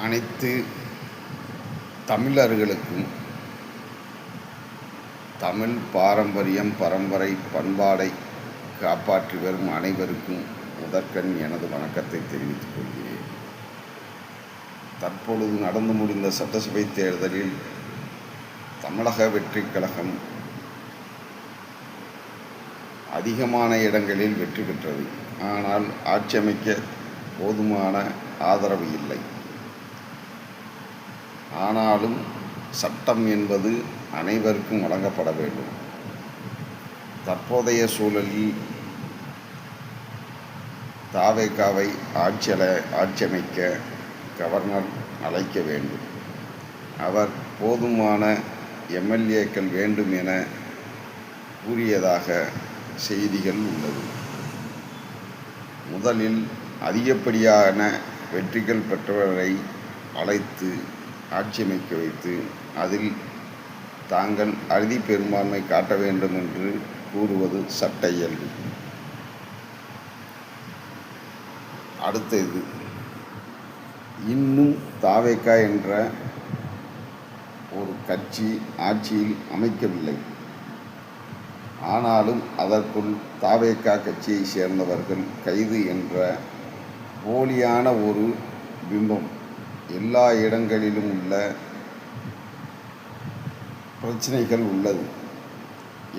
அனைத்து தமிழர்களுக்கும் தமிழ் பாரம்பரியம் பரம்பரை பண்பாடை காப்பாற்றி வரும் அனைவருக்கும் முதற்கண் எனது வணக்கத்தை தெரிவித்துக் கொள்கிறேன். தற்பொழுது நடந்து முடிந்த சட்டசபை தேர்தலில் தமிழக வெற்றிக் கழகம் அதிகமான இடங்களில் வெற்றி பெற்றது. ஆனால் ஆட்சி அமைக்க போதுமான ஆதரவு இல்லை. ஆனாலும் சட்டம் என்பது அனைவருக்கும் வழங்கப்பட வேண்டும். தற்போதைய சூழலில் தவேகாவை ஆட்சி அமைக்க கவர்னர் அழைக்க வேண்டும். அவர் போதுமான எம்எல்ஏக்கள் வேண்டும் என கூறியதாக செய்திகள் உள்ளது. முதலில் அதிகப்படியான வெற்றிகள் பெற்றவரை அழைத்து ஆட்சி அமைக்க வைத்து அதில் தாங்கள் அறுதி பெரும்பான்மை காட்ட வேண்டும் என்று கூறுவது சட்ட இயல்பு. அடுத்தது, இன்னும் தவேகா என்ற ஒரு கட்சி ஆட்சியில் அமைக்கவில்லை. ஆனாலும் அதற்குள் தவேகா கட்சியை சேர்ந்தவர்கள் கைது என்ற போலியான ஒரு பிம்பம் எல்லா இடங்களிலும் உள்ள பிரச்சனைகள் உள்ளது.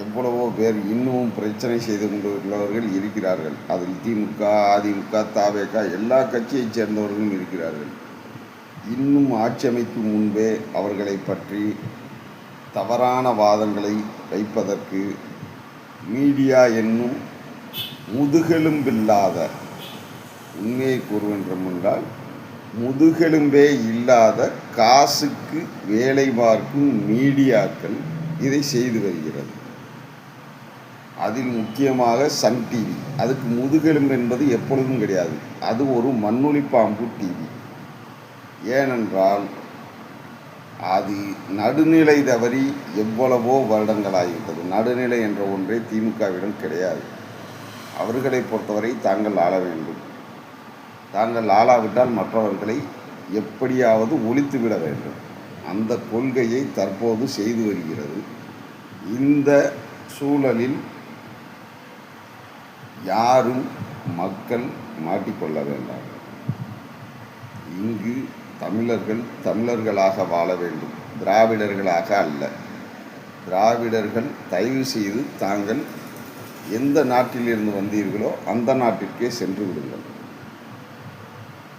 எவ்வளவோ பேர் இன்னமும் பிரச்சனை செய்து கொண்டுள்ளவர்கள் இருக்கிறார்கள். அதில் திமுக, அதிமுக, தவேகா எல்லா கட்சியைச் சேர்ந்தவர்களும் இருக்கிறார்கள். இன்னும் ஆட்சி அமைக்கும் முன்பே அவர்களை பற்றி தவறான வாதங்களை வைப்பதற்கு மீடியா என்னும் முதுகெலும்பில்லாத, உண்மையை கூறுவென்றும் என்றால் முதுகெலும்பே இல்லாத காசுக்கு வேலை பார்க்கும் மீடியாக்கள் இதை செய்து வருகிறது. அதில் முக்கியமாக சன் டிவி. அதுக்கு முதுகெலும்பு என்பது எப்பொழுதும் கிடையாது. அது ஒரு மண்ணொலி பாம்பு டிவி. ஏனென்றால் அது நடுநிலை தவறி எவ்வளவோ வருடங்களாகிவிட்டது. நடுநிலை என்ற ஒன்றே திமுகவிடம் கிடையாது. அவர்களை பொறுத்தவரை தாங்கள் ஆள வேண்டும். தாங்கள் ஆளாவிட்டால் மற்றவர்களை எப்படியாவது ஒழித்துவிட வேண்டும். அந்த கொள்கையை தற்போது செய்து வருகிறது. இந்த சூழலில் யாரும் மக்கள் மாட்டிக்கொள்ள வேண்டாம். இங்கு தமிழர்கள் தமிழர்களாக வாழ வேண்டும், திராவிடர்களாக அல்ல. திராவிடர்கள் தயவு செய்து தாங்கள் எந்த நாட்டிலிருந்து வந்தீர்களோ அந்த நாட்டிற்கே சென்று விடுங்கள்.